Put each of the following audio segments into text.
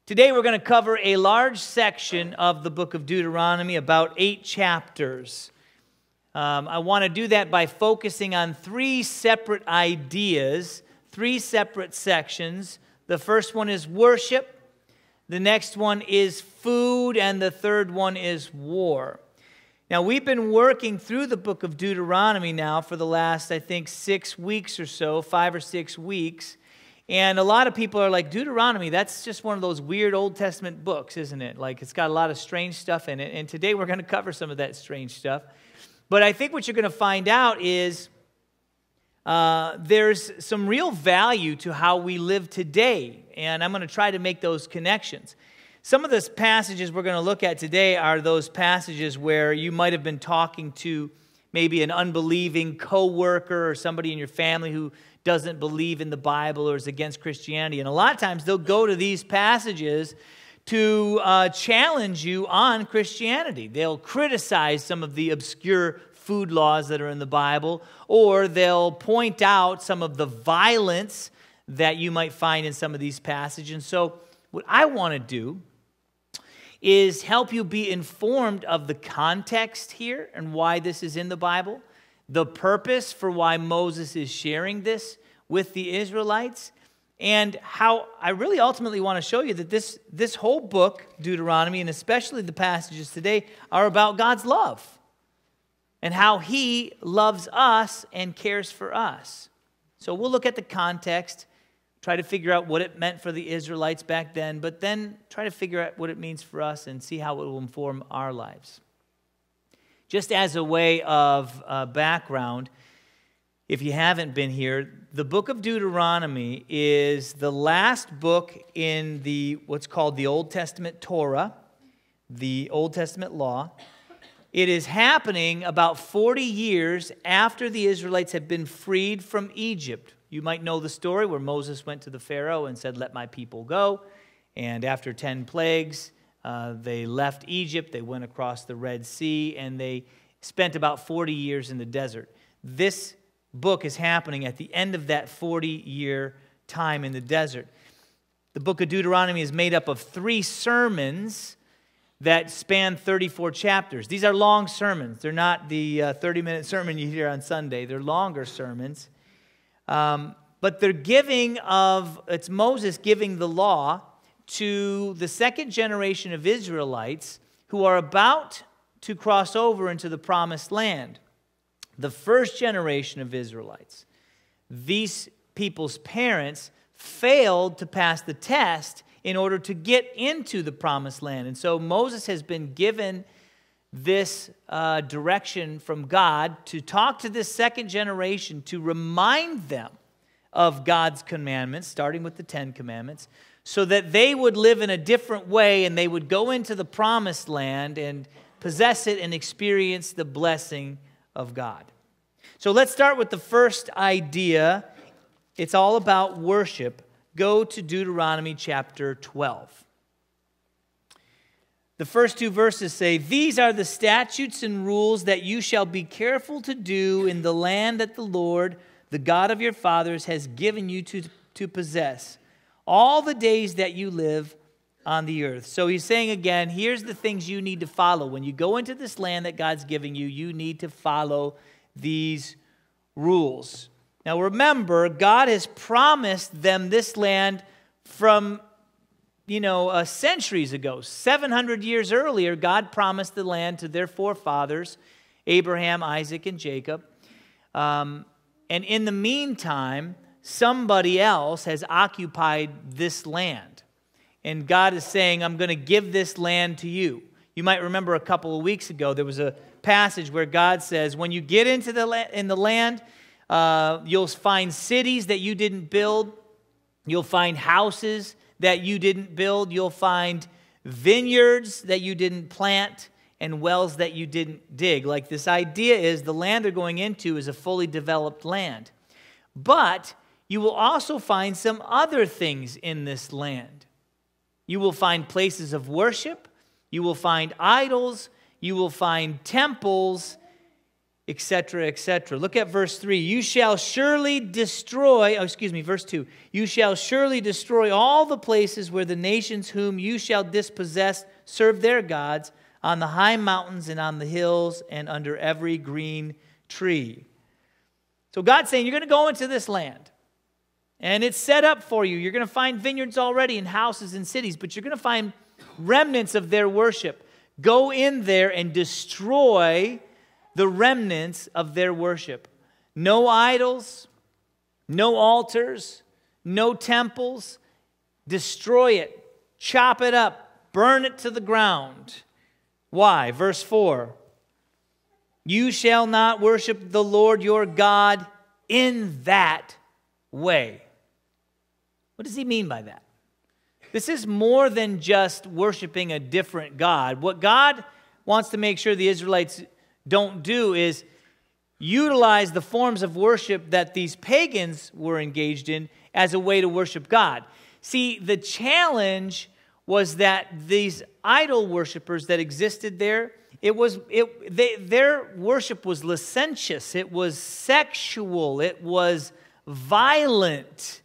Today we're going to cover a large section of the book of Deuteronomy, about 8 chapters. I want to do that by focusing on 3 separate ideas, 3 separate sections. The first one is worship, the next one is food, and the third one is war. Now, we've been working through the book of Deuteronomy now for the last, I think, 6 weeks or so, 5 or 6 weeks. And a lot of people are like, Deuteronomy, that's just one of those weird Old Testament books, isn't it? Like, it's got a lot of strange stuff in it. And today we're going to cover some of that strange stuff. But I think what you're going to find out is there's some real value to how we live today. And I'm going to try to make those connections. Some of the passages we're going to look at today are those passages where you might have been talking to maybe an unbelieving coworker or somebody in your family who doesn't believe in the Bible or is against Christianity. And a lot of times they'll go to these passages to challenge you on Christianity. They'll criticize some of the obscure food laws that are in the Bible, or they'll point out some of the violence that you might find in some of these passages. And so what I want to do is help you be informed of the context here and why this is in the Bible, the purpose for why Moses is sharing this with the Israelites, and how I really ultimately want to show you that this whole book, Deuteronomy, and especially the passages today, are about God's love and how He loves us and cares for us. So we'll look at the context, try to figure out what it meant for the Israelites back then, but then try to figure out what it means for us and see how it will inform our lives. Just as a way of background, if you haven't been here, the book of Deuteronomy is the last book in what's called the Old Testament Torah, the Old Testament law. It is happening about 40 years after the Israelites had been freed from Egypt. You might know the story where Moses went to the Pharaoh and said, "Let my people go." And after 10 plagues, they left Egypt, they went across the Red Sea, and they spent about 40 years in the desert. This book is happening at the end of that 40-year time in the desert. The book of Deuteronomy is made up of 3 sermons that span 34 chapters. These are long sermons. They're not the 30-minute sermon you hear on Sunday. They're longer sermons. But it's Moses giving the law to the second generation of Israelites who are about to cross over into the promised land. The first generation of Israelites, these people's parents, failed to pass the test in order to get into the promised land. And so Moses has been given this direction from God to talk to this second generation to remind them of God's commandments, starting with the 10 commandments, so that they would live in a different way and they would go into the promised land and possess it and experience the blessing of God. So let's start with the first idea. It's all about worship. Go to Deuteronomy chapter 12. The first 2 verses say, "These are the statutes and rules that you shall be careful to do in the land that the Lord, the God of your fathers, has given you to possess, all the days that you live on the earth." So he's saying again, here's the things you need to follow. When you go into this land that God's giving you, you need to follow these rules. Now remember, God has promised them this land from, centuries ago. 700 years earlier, God promised the land to their forefathers, Abraham, Isaac, and Jacob. And in the meantime, somebody else has occupied this land. And God is saying, I'm going to give this land to you. You might remember a couple of weeks ago, there was a passage where God says, when you get into the land, you'll find cities that you didn't build. You'll find houses that you didn't build. You'll find vineyards that you didn't plant and wells that you didn't dig. Like, this idea is the land they're going into is a fully developed land. But you will also find some other things in this land. You will find places of worship. You will find idols. You will find temples. etc., etc. Look at verse 3. You shall surely destroy, verse 2. You shall surely destroy all the places where the nations whom you shall dispossess serve their gods, on the high mountains and on the hills and under every green tree. So God's saying, you're going to go into this land, and it's set up for you. You're going to find vineyards already and houses and cities, but you're going to find remnants of their worship. Go in there and destroy the remnants of their worship. No idols, no altars, no temples. Destroy it, chop it up, burn it to the ground. Why? Verse 4. You shall not worship the Lord your God in that way. What does he mean by that? This is more than just worshiping a different God. What God wants to make sure the Israelites don't do is utilize the forms of worship that these pagans were engaged in as a way to worship God. See, the challenge was that these idol worshipers that existed there, their worship was licentious, it was sexual, it was violent.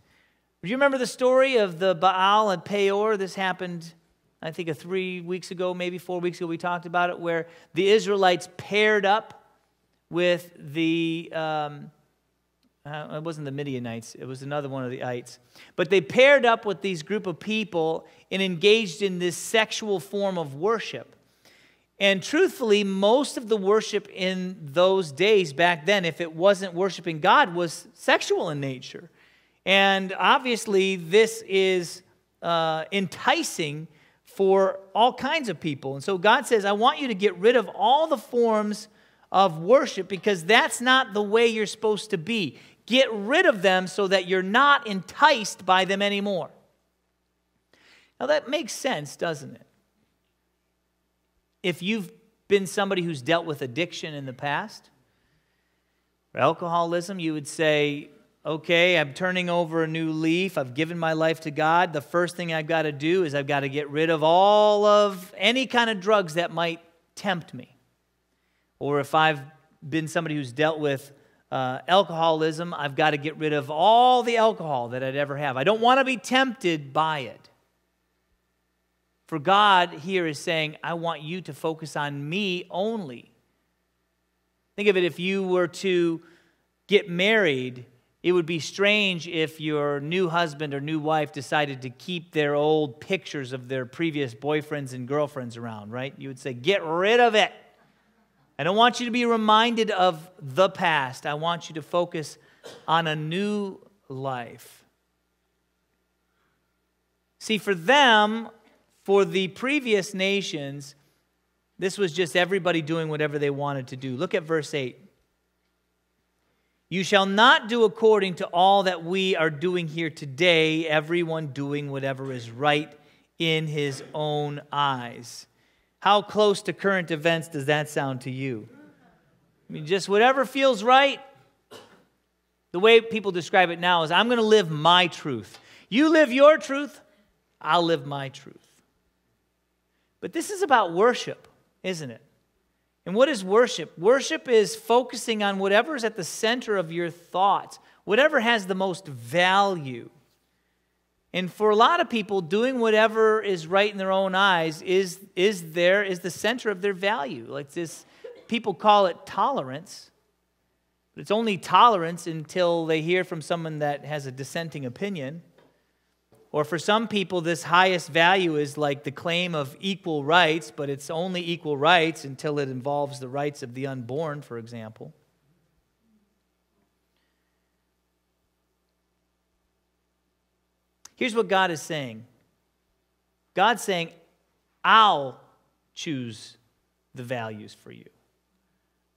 Do you remember the story of the Baal and Peor? This happened, I think, 3 weeks ago, maybe 4 weeks ago, we talked about it, where the Israelites paired up with the, it wasn't the Midianites, it was another one of the ites. But they paired up with these group of people and engaged in this sexual form of worship. And truthfully, most of the worship in those days back then, if it wasn't worshiping God, was sexual in nature. And obviously, this is enticing for all kinds of people. And so God says, I want you to get rid of all the forms of worship because that's not the way you're supposed to be. Get rid of them so that you're not enticed by them anymore. Now that makes sense, doesn't it? If you've been somebody who's dealt with addiction in the past, or alcoholism, you would say, okay, I'm turning over a new leaf. I've given my life to God. The first thing I've got to do is I've got to get rid of all of any kind of drugs that might tempt me. Or if I've been somebody who's dealt with alcoholism, I've got to get rid of all the alcohol that I'd ever have. I don't want to be tempted by it. For God here is saying, I want you to focus on me only. Think of it, if you were to get married, it would be strange if your new husband or new wife decided to keep their old pictures of their previous boyfriends and girlfriends around, right? You would say, get rid of it. I don't want you to be reminded of the past. I want you to focus on a new life. See, for them, for the previous nations, this was just everybody doing whatever they wanted to do. Look at verse 8. You shall not do according to all that we are doing here today, everyone doing whatever is right in his own eyes. How close to current events does that sound to you? I mean, just whatever feels right. The way people describe it now is, I'm going to live my truth. You live your truth, I'll live my truth. But this is about worship, isn't it? And what is worship? Worship is focusing on whatever is at the center of your thoughts, whatever has the most value. And for a lot of people, doing whatever is right in their own eyes is the center of their value. Like this, people call it tolerance, but it's only tolerance until they hear from someone that has a dissenting opinion. Or for some people, this highest value is like the claim of equal rights, but it's only equal rights until it involves the rights of the unborn, for example. Here's what God is saying. God's saying, I'll choose the values for you.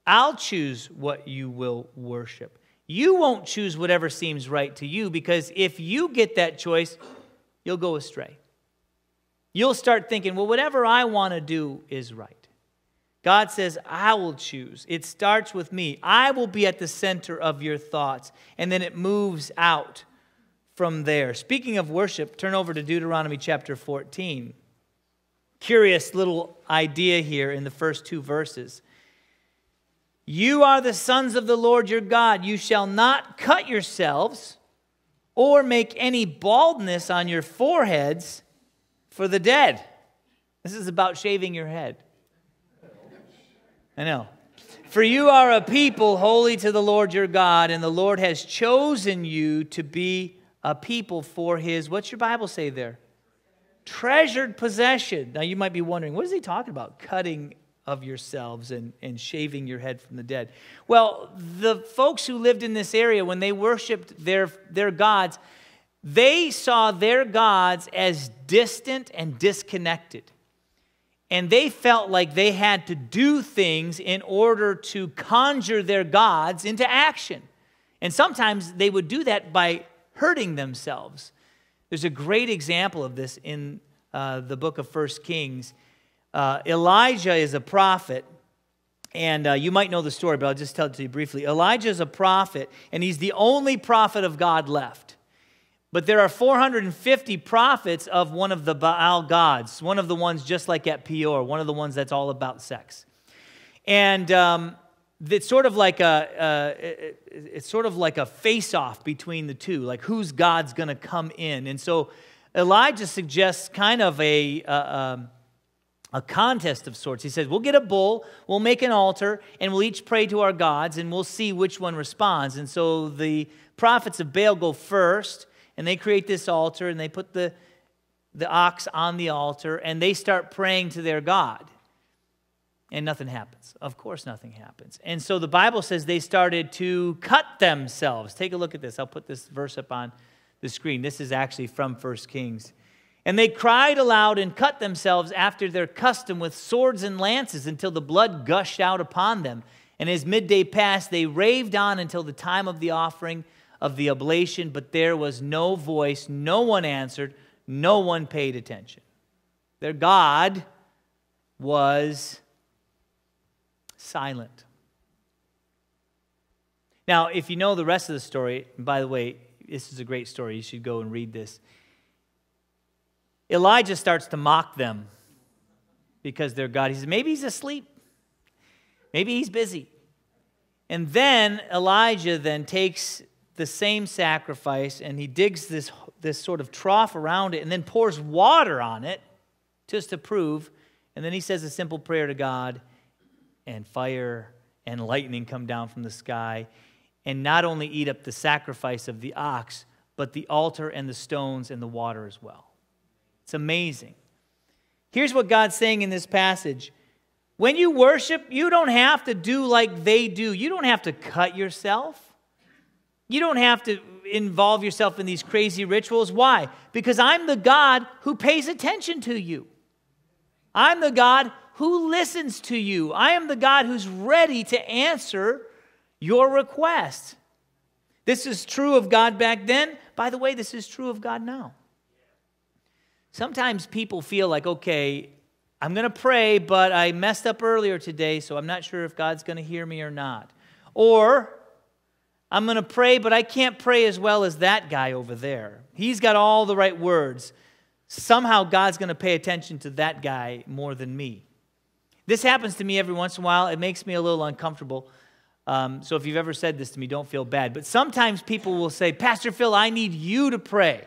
I'll choose what you will worship. You won't choose whatever seems right to you, because if you get that choice, you'll go astray. You'll start thinking, well, whatever I want to do is right. God says, I will choose. It starts with me. I will be at the center of your thoughts. And then it moves out from there. Speaking of worship, turn over to Deuteronomy chapter 14. Curious little idea here in the first two verses. You are the sons of the Lord your God. You shall not cut yourselves or make any baldness on your foreheds for the dead. This is about shaving your head. I know. For you are a people holy to the Lord your God, and the Lord has chosen you to be a people for His, what's your Bible say there? Treasured possession. Now you might be wondering, what is he talking about? Cutting of yourselves and shaving your head from the dead. Well, the folks who lived in this area, when they worshiped their gods, they saw their gods as distant and disconnected. And they felt like they had to do things in order to conjure their gods into action. And sometimes they would do that by hurting themselves. There's a great example of this in the book of 1 Kings. Elijah is a prophet, and you might know the story, but I'll just tell it to you briefly. Elijah is a prophet, and he's the only prophet of God left. But there are 450 prophets of one of the Baal gods, one of the ones just like at Peor, one of the ones that's all about sex. And it's sort of like a face-off between the two, like whose God's going to come in. And so Elijah suggests kind of a contest of sorts. He says, we'll get a bull, we'll make an altar, and we'll each pray to our gods, and we'll see which one responds. And so the prophets of Baal go first, and they create this altar, and they put the ox on the altar, and they start praying to their God. And nothing happens. Of course nothing happens. And so the Bible says they started to cut themselves. Take a look at this. I'll put this verse up on the screen. This is actually from 1 Kings. And they cried aloud and cut themselves after their custom with swords and lances until the blood gushed out upon them. And as midday passed, they raved on until the time of the offering of the oblation, but there was no voice, no one answered, no one paid attention. Their God was silent. Now, if you know the rest of the story, and by the way, this is a great story, you should go and read this. Elijah starts to mock them because their God, he says, maybe he's asleep. Maybe he's busy. And then Elijah then takes the same sacrifice and he digs this sort of trough around it and then pours water on it just to prove. And then he says a simple prayer to God, and fire and lightning come down from the sky and not only eat up the sacrifice of the ox, but the altar and the stones and the water as well. It's amazing. Here's what God's saying in this passage. When you worship, you don't have to do like they do. You don't have to cut yourself. You don't have to involve yourself in these crazy rituals. Why? Because I'm the God who pays attention to you. I'm the God who listens to you. I am the God who's ready to answer your request. This is true of God back then. By the way, this is true of God now. Sometimes people feel like, okay, I'm going to pray, but I messed up earlier today, so I'm not sure if God's going to hear me or not. Or, I'm going to pray, but I can't pray as well as that guy over there. He's got all the right words. Somehow God's going to pay attention to that guy more than me. This happens to me every once in a while. It makes me a little uncomfortable. So if you've ever said this to me, don't feel bad. But sometimes people will say, Pastor Phil, I need you to pray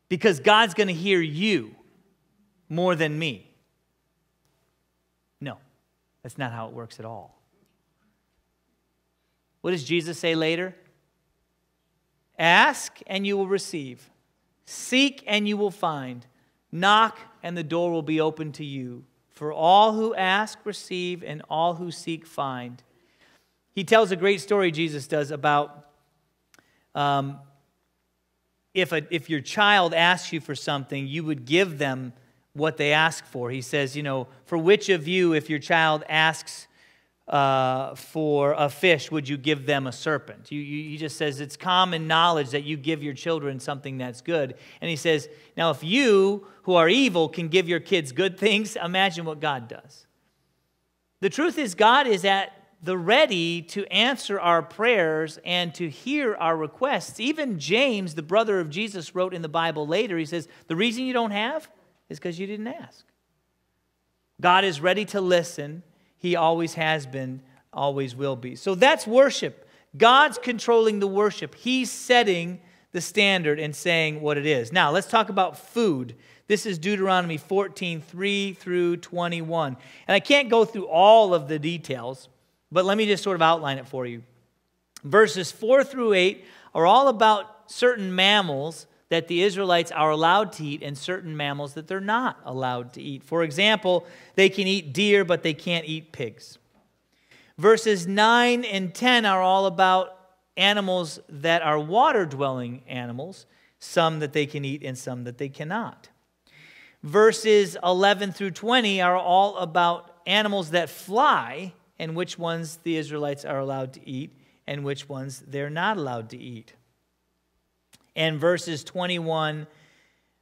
because God's going to hear you more than me. No, that's not how it works at all. What does Jesus say later? Ask and you will receive. Seek and you will find. Knock and the door will be open to you. For all who ask, receive, and all who seek, find. He tells a great story, Jesus does, about if your child asks you for something, you would give them what they ask for. He says, for which of you, if your child asks for a fish, would you give them a serpent? He just says it's common knowledge that you give your children something that's good. And he says, now if you who are evil can give your kids good things, imagine what God does. The truth is God is at the ready to answer our prayers and to hear our requests. Even James, the brother of Jesus, wrote in the Bible later, he says, the reason you don't have is because you didn't ask. God is ready to listen. He always has been. always will be. So that's worship. God's controlling the worship. He's setting the standard and saying what it is. Now, let's talk about food. This is Deuteronomy 14, 3 through 21. And I can't go through all of the details, but let me just sort of outline it for you. Verses 4 through 8 are all about certain mammals that the Israelites are allowed to eat and certain mammals that they're not allowed to eat. For example, they can eat deer, but they can't eat pigs. Verses 9 and 10 are all about animals that are water-dwelling animals, some that they can eat and some that they cannot. Verses 11 through 20 are all about animals that fly and which ones the Israelites are allowed to eat and which ones they're not allowed to eat. And verse 21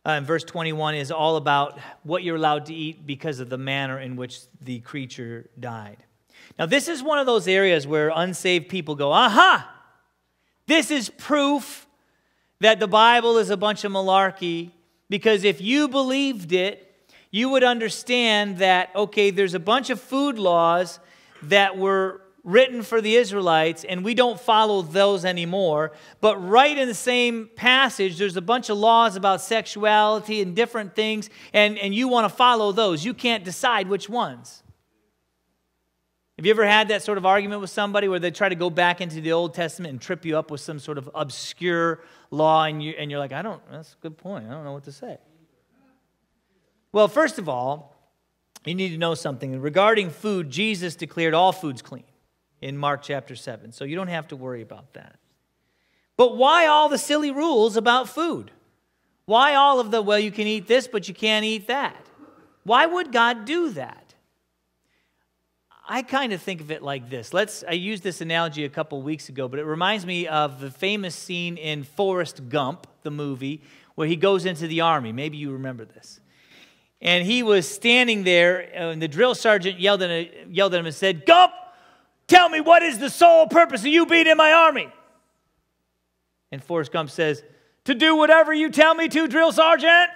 is all about what you're allowed to eat because of the manner in which the creature died. Now, this is one of those areas where unsaved people go, aha! This is proof that the Bible is a bunch of malarkey, because if you believed it, you would understand that, okay, there's a bunch of food laws that were written for the Israelites, and we don't follow those anymore. But right in the same passage, there's a bunch of laws about sexuality and different things, and you want to follow those. You can't decide which ones. Have you ever had that sort of argument with somebody where they try to go back into the Old Testament and trip you up with some sort of obscure law, and you're like, that's a good point. I don't know what to say. Well, first of all, you need to know something. Regarding food, Jesus declared all foods clean in Mark chapter 7, so you don't have to worry about that. But why all the silly rules about food? Why all of the, well, you can eat this, but you can't eat that? Why would God do that? I kind of think of it like this. I used this analogy a couple weeks ago, but it reminds me of the famous scene in Forrest Gump, the movie, where he goes into the army. Maybe you remember this. And he was standing there, and the drill sergeant yelled at him and said, "Gump, tell me, what is the sole purpose of you being in my army?" And Forrest Gump says, "To do whatever you tell me to, drill sergeant."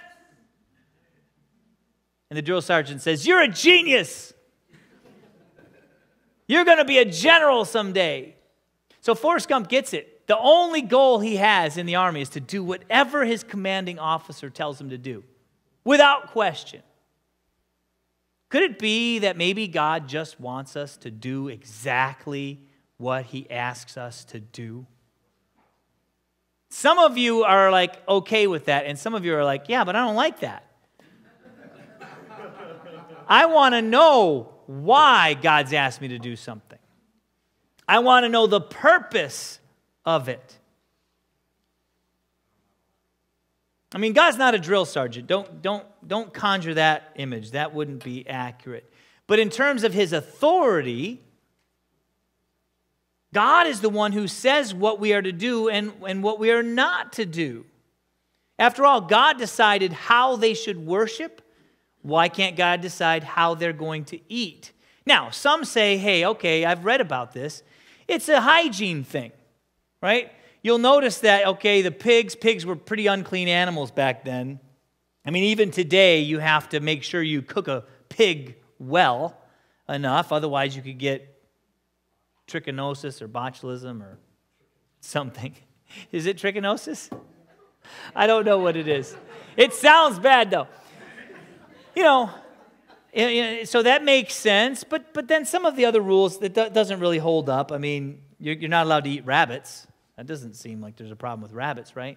And the drill sergeant says, "You're a genius. You're going to be a general someday." So Forrest Gump gets it. The only goal he has in the army is to do whatever his commanding officer tells him to do, without question. Could it be that maybe God just wants us to do exactly what he asks us to do? Some of you are like okay with that, and some of you are like, yeah, but I don't like that. I want to know why God's asked me to do something. I want to know the purpose of it. I mean, God's not a drill sergeant. Don't conjure that image. That wouldn't be accurate. But in terms of his authority, God is the one who says what we are to do and what we are not to do. After all, God decided how they should worship. Why can't God decide how they're going to eat? Now, some say, hey, okay, I've read about this. It's a hygiene thing, right? You'll notice that, okay, the pigs were pretty unclean animals back then. I mean, even today, you have to make sure you cook a pig well enough. Otherwise, you could get trichinosis or botulism or something. Is it trichinosis? I don't know what it is. It sounds bad, though. You know, so that makes sense, but then some of the other rules, that doesn't really hold up. I mean, you're not allowed to eat rabbits. That doesn't seem like there's a problem with rabbits, right?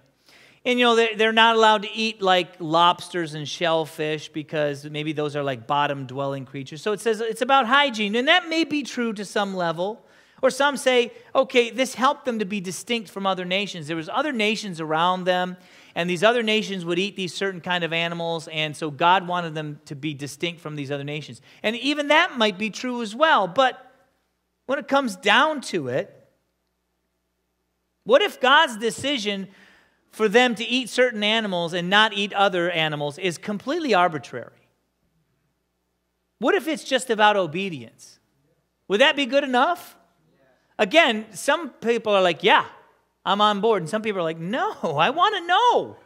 And, you know, they're not allowed to eat, like, lobsters and shellfish because maybe those are, like, bottom-dwelling creatures. So it says it's about hygiene, and that may be true to some level. Or some say, okay, this helped them to be distinct from other nations. There was other nations around them, and these other nations would eat these certain kind of animals, and so God wanted them to be distinct from these other nations. And even that might be true as well, but when it comes down to it, what if God's decision for them to eat certain animals and not eat other animals is completely arbitrary? What if it's just about obedience? Would that be good enough? Again, some people are like, yeah, I'm on board. And some people are like, no, I want to know.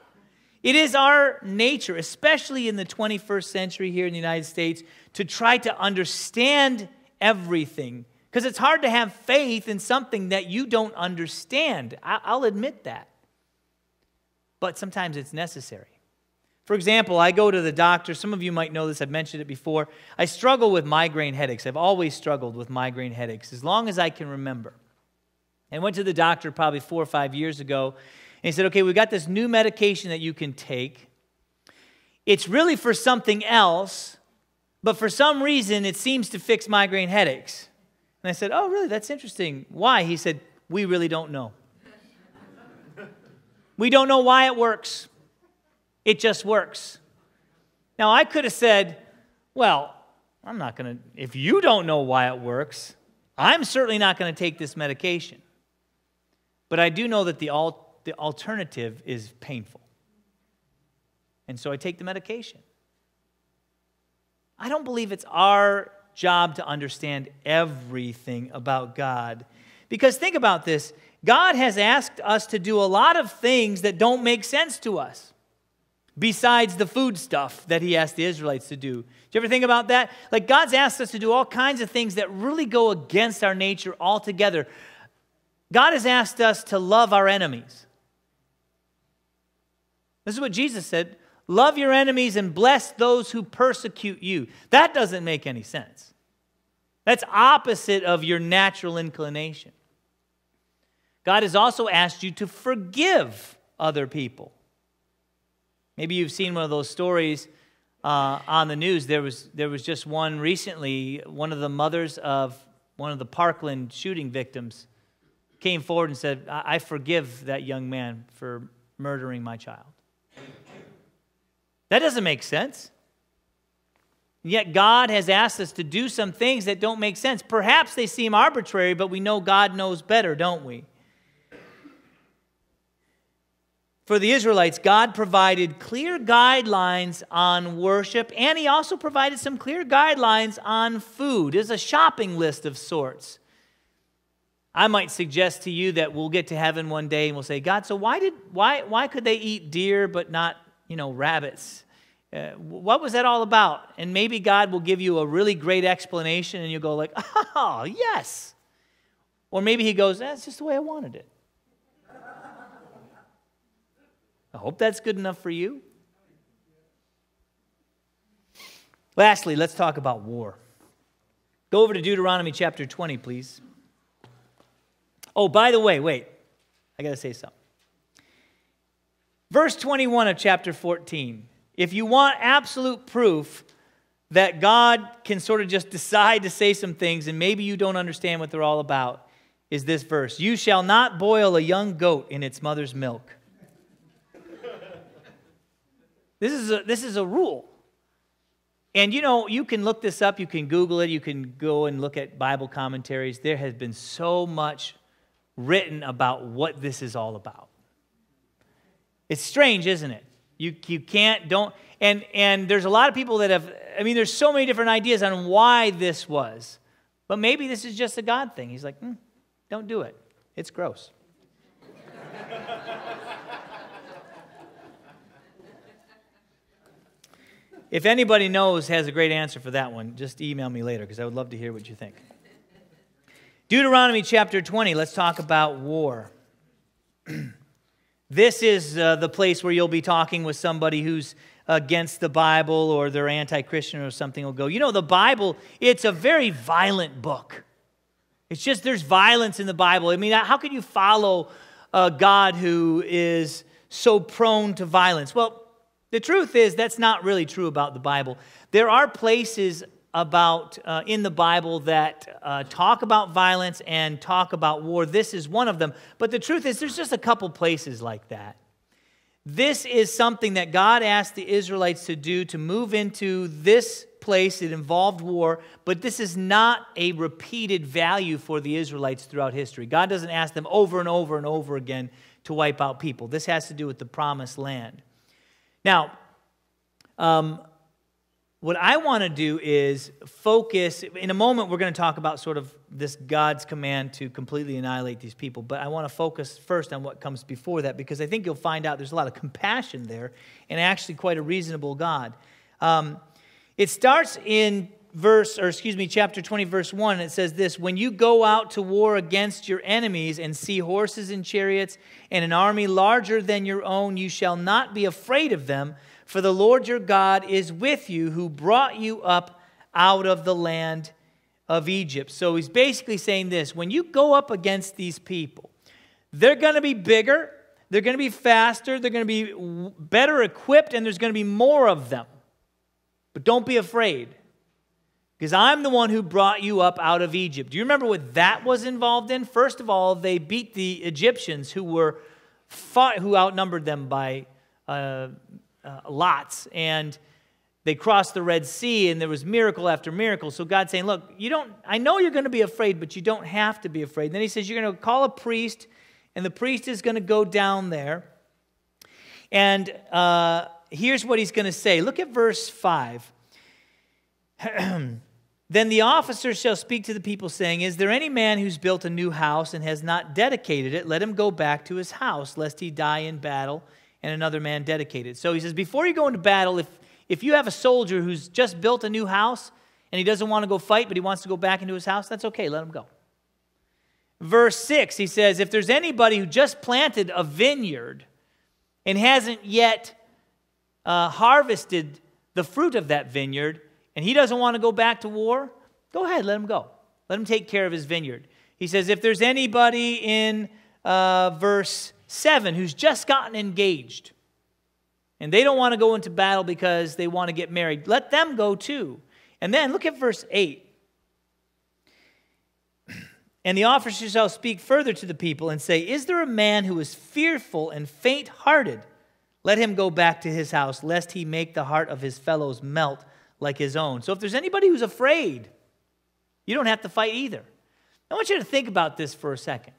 It is our nature, especially in the 21st century here in the United States, to try to understand everything Because it's hard to have faith in something that you don't understand. I'll admit that. But sometimes it's necessary. For example, I go to the doctor. Some of you might know this. I've mentioned it before. I struggle with migraine headaches. I've always struggled with migraine headaches as long as I can remember. I went to the doctor probably 4 or 5 years ago, and he said, okay, we got this new medication that you can take. It's really for something else, but for some reason it seems to fix migraine headaches. And I said, oh, really? That's interesting. Why? He said, we really don't know. We don't know why it works. It just works. Now, I could have said, well, I'm not going to, if you don't know why it works, I'm certainly not going to take this medication. But I do know that the alternative is painful. And so I take the medication. I don't believe it's our job to understand everything about God. Because think about this. God has asked us to do a lot of things that don't make sense to us, besides the food stuff that he asked the Israelites to do. Do you ever think about that? Like, God's asked us to do all kinds of things that really go against our nature altogether. God has asked us to love our enemies. This is what Jesus said. Love your enemies and bless those who persecute you. That doesn't make any sense. That's opposite of your natural inclination. God has also asked you to forgive other people. Maybe you've seen one of those stories on the news. There was just one recently. One of the mothers of one of the Parkland shooting victims came forward and said, I forgive that young man for murdering my child. That doesn't make sense. And yet God has asked us to do some things that don't make sense. Perhaps they seem arbitrary, but we know God knows better, don't we? For the Israelites, God provided clear guidelines on worship, and he also provided some clear guidelines on food. There's a shopping list of sorts. I might suggest to you that we'll get to heaven one day and we'll say, God, so why could they eat deer but not, rabbits? What was that all about? And maybe God will give you a really great explanation and you'll go like, oh, yes. Or maybe he goes, that's just the way I wanted it. I hope that's good enough for you. Lastly, let's talk about war. Go over to Deuteronomy chapter 20, please. Oh, by the way, wait. I got to say something. Verse 21 of chapter 14. If you want absolute proof that God can sort of just decide to say some things and maybe you don't understand what they're all about, is this verse. You shall not boil a young goat in its mother's milk. This is a rule. And you can look this up, you can Google it, you can go and look at Bible commentaries. There has been so much written about what this is all about. It's strange, isn't it? And there's a lot of people that there's so many different ideas on why this was. But maybe this is just a God thing. He's like, don't do it. It's gross. If anybody has a great answer for that one, just email me later because I would love to hear what you think. Deuteronomy chapter 20, let's talk about war. This is the place where you'll be talking with somebody who's against the Bible or they're anti-Christian or something. Will go, the Bible, it's a very violent book. It's just there's violence in the Bible. How can you follow a God who is so prone to violence? Well, the truth is that's not really true about the Bible. There are places in the Bible that talk about violence and talk about war. This is one of them. But the truth is there's just a couple places like that. This is something that God asked the Israelites to do, to move into this place. It involved war, but this is not a repeated value for the Israelites throughout history. God doesn't ask them over and over and over again to wipe out people. This has to do with the promised land. Now, what I want to do is focus. In a moment, we're going to talk about sort of this God's command to completely annihilate these people. But I want to focus first on what comes before that, because I think you'll find out there's a lot of compassion there and actually quite a reasonable God. It starts in chapter 20, verse 1, it says this, when you go out to war against your enemies and see horses and chariots and an army larger than your own, you shall not be afraid of them, for the Lord your God is with you, who brought you up out of the land of Egypt. So he's basically saying this, when you go up against these people, they're going to be bigger, they're going to be faster, they're going to be better equipped, and there's going to be more of them. But don't be afraid, because I'm the one who brought you up out of Egypt. Do you remember what that was involved in? First of all, they beat the Egyptians who outnumbered them by lots, and they crossed the Red Sea, and there was miracle after miracle. So God's saying, look, I know you're going to be afraid, but you don't have to be afraid. And then he says, you're going to call a priest, and the priest is going to go down there. And here's what he's going to say. Look at verse 5. Then the officers shall speak to the people, saying, is there any man who's built a new house and has not dedicated it? Let him go back to his house, lest he die in battle, and another man dedicate it. So he says, before you go into battle, if you have a soldier who's just built a new house and he doesn't want to go fight, but he wants to go back into his house, that's okay, let him go. Verse 6, he says, if there's anybody who just planted a vineyard and hasn't yet harvested the fruit of that vineyard, and he doesn't want to go back to war, go ahead, let him go. Let him take care of his vineyard. He says, if there's anybody in verse 7 who's just gotten engaged, and they don't want to go into battle because they want to get married, let them go too. And then look at verse 8. And the officers shall speak further to the people and say, is there a man who is fearful and faint-hearted? Let him go back to his house, lest he make the heart of his fellows melt like his own. So if there's anybody who's afraid, you don't have to fight either. I want you to think about this for a second.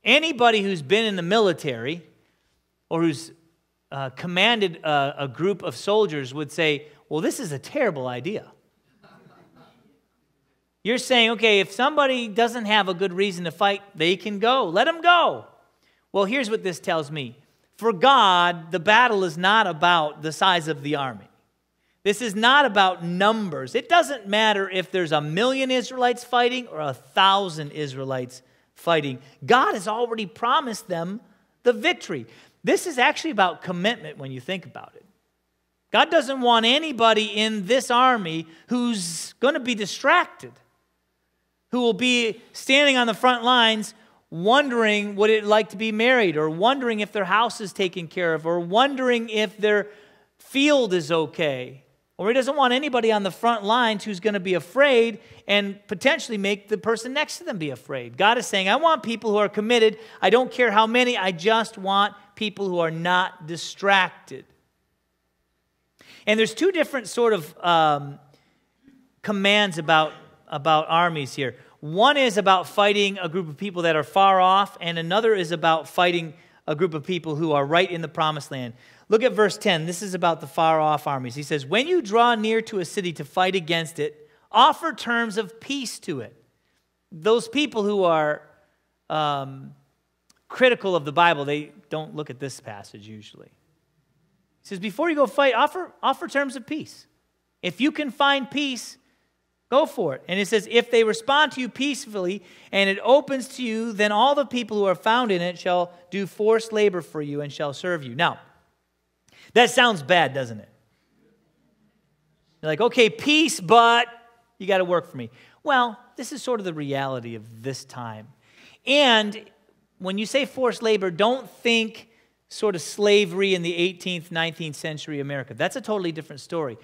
Anybody who's been in the military or who's commanded a group of soldiers would say, well, this is a terrible idea. You're saying, okay, if somebody doesn't have a good reason to fight, they can go. Let them go. Well, here's what this tells me. For God, the battle is not about the size of the army. This is not about numbers. It doesn't matter if there's 1,000,000 Israelites fighting or 1,000 Israelites fighting. God has already promised them the victory. This is actually about commitment when you think about it. God doesn't want anybody in this army who's going to be distracted, who will be standing on the front lines wondering what it'd like to be married, or wondering if their house is taken care of, or wondering if their field is okay. Or he doesn't want anybody on the front lines who's going to be afraid and potentially make the person next to them be afraid. God is saying, I want people who are committed. I don't care how many. I just want people who are not distracted. And there's two different sort of commands about armies here. One is about fighting a group of people that are far off, and another is about fighting a group of people who are right in the promised land. Look at verse 10. This is about the far-off armies. He says, when you draw near to a city to fight against it, offer terms of peace to it. Those people who are critical of the Bible, they don't look at this passage usually. He says, before you go fight, offer terms of peace. If you can find peace, go for it. And it says, if they respond to you peacefully and it opens to you, then all the people who are found in it shall do forced labor for you and shall serve you. Now, that sounds bad, doesn't it? You're like, okay, peace, but you got to work for me. Well, this is sort of the reality of this time. And when you say forced labor, don't think sort of slavery in the 18th, 19th century America. That's a totally different story.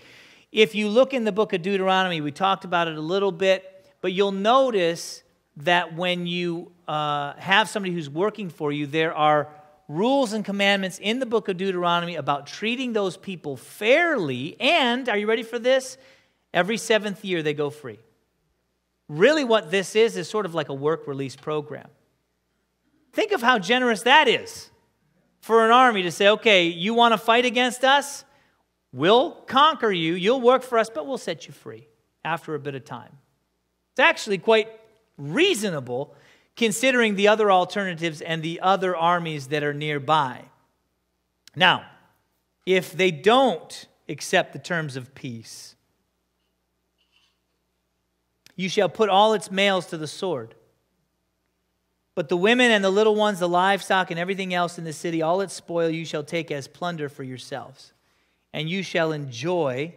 If you look in the book of Deuteronomy, we talked about it a little bit, but you'll notice that when you have somebody who's working for you, there are rules and commandments in the book of Deuteronomy about treating those people fairly, and, are you ready for this? Every 7th year they go free. Really what this is sort of like a work release program. Think of how generous that is for an army to say, okay, you want to fight against us? We'll conquer you, you'll work for us, but we'll set you free after a bit of time. It's actually quite reasonable considering the other alternatives and the other armies that are nearby. Now, if accept the terms of peace. You shall put all its males to the sword. But the women and the little ones, the livestock and everything else in the city, all its spoil you shall take as plunder for yourselves. And you shall enjoy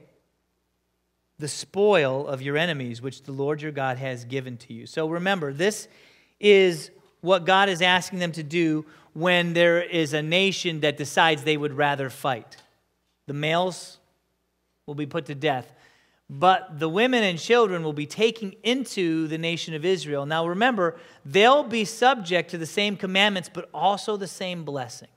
the spoil of your enemies, which the Lord your God has given to you. So remember, this is what God is asking them to do when there is a nation that decides they would rather fight. The males will be put to death, but the women and children will be taken into the nation of Israel. Now remember, they'll be subject to the same commandments, but also the same blessings.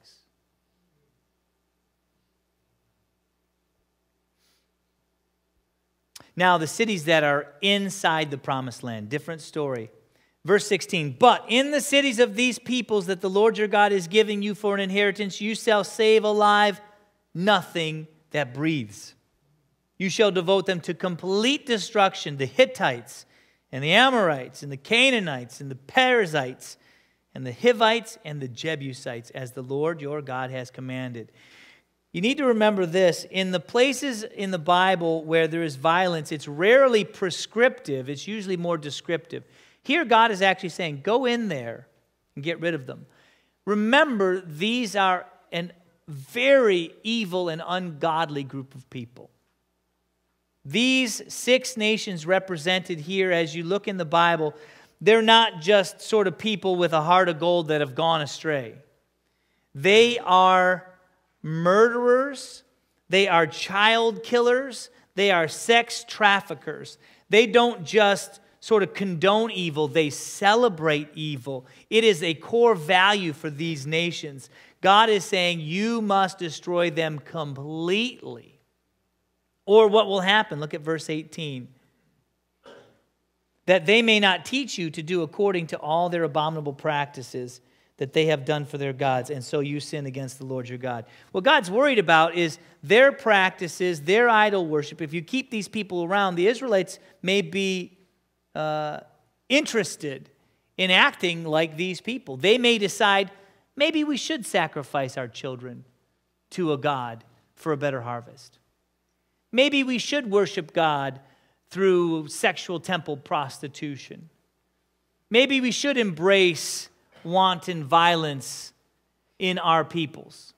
Now, the cities that are inside the promised land, different story. Verse 16, but in the cities of these peoples that the Lord your God is giving you for an inheritance, you shall save alive nothing that breathes. You shall devote them to complete destruction, the Hittites and the Amorites and the Canaanites and the Perizzites and the Hivites and the Jebusites, as the Lord your God has commanded. You need to remember this. In the places in the Bible where there is violence, it's rarely prescriptive. It's usually more descriptive. Here, God is actually saying, go in there and get rid of them. Remember, these are a very evil and ungodly group of people. These 6 nations represented here, as you look in the Bible, they're not just sort of people with a heart of gold that have gone astray. They are murderers, they are child killers, they are sex traffickers. They don't just sort of condone evil, they celebrate evil. It is a core value for these nations. God is saying you must destroy them completely. Or what will happen? Look at verse 18. That they may not teach you to do according to all their abominable practices that they have done for their gods, and so you sin against the Lord your God. What God's worried about is their practices, their idol worship. If you keep these people around, the Israelites may be interested in acting like these people. They may decide, maybe we should sacrifice our children to a God for a better harvest. Maybe we should worship God through sexual temple prostitution. Maybe we should embrace wanton violence in our peoples.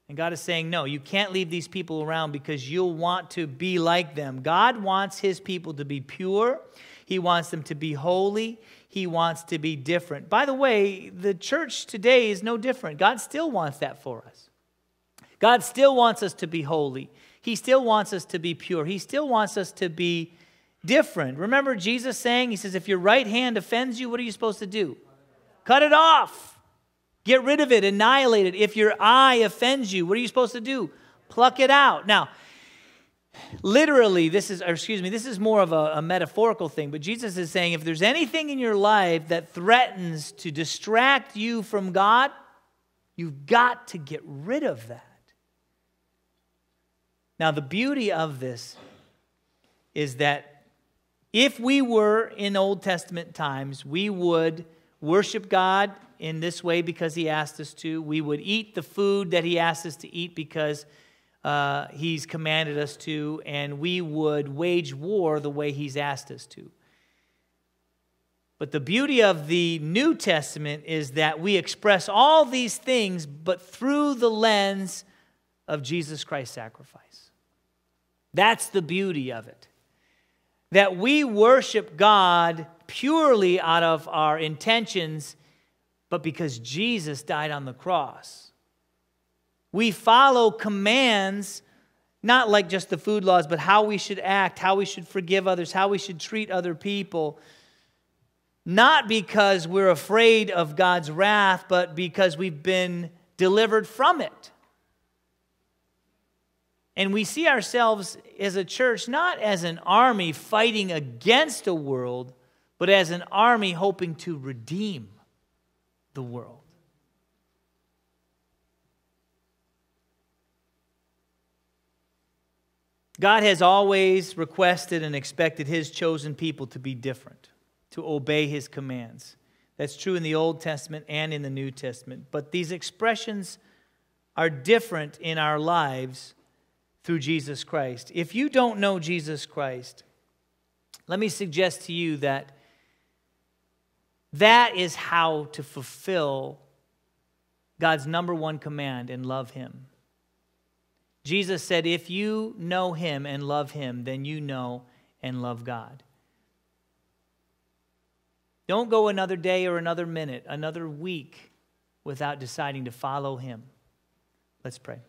And God is saying, no, you can't leave these people around because you'll want to be like them. God wants his people to be pure. He wants them to be holy. He wants to be different. By the way, the church today is no different. God still wants that for us. God still wants us to be holy. He still wants us to be pure. He still wants us to be different. Remember Jesus saying, he says, if your right hand offends you, what are you supposed to do? Cut it off. Get rid of it. Annihilate it. If your eye offends you, what are you supposed to do? Pluck it out. Now, literally, this is more of a metaphorical thing, but Jesus is saying if there's anything in your life that threatens to distract you from God, you've got to get rid of that. Now, the beauty of this is that if we were in Old Testament times, we would worship God in this way because he asked us to. We would eat the food that he asked us to eat because he's commanded us to. And we would wage war the way he's asked us to. But the beauty of the New Testament is that we express all these things, but through the lens of Jesus Christ's sacrifice. That's the beauty of it. That we worship God purely out of our intentions, but because Jesus died on the cross. We follow commands, not like just the food laws, but how we should act, how we should forgive others, how we should treat other people. Not because we're afraid of God's wrath, but because we've been delivered from it. And we see ourselves as a church not as an army fighting against a world, but as an army hoping to redeem the world. God has always requested and expected his chosen people to be different, to obey his commands. That's true in the Old Testament and in the New Testament. But these expressions are different in our lives through Jesus Christ. If you don't know Jesus Christ, let me suggest to you that that is how to fulfill God's number one command and love Him. Jesus said, if you know Him and love Him, then you know and love God. Don't go another day or another minute, another week without deciding to follow Him. Let's pray.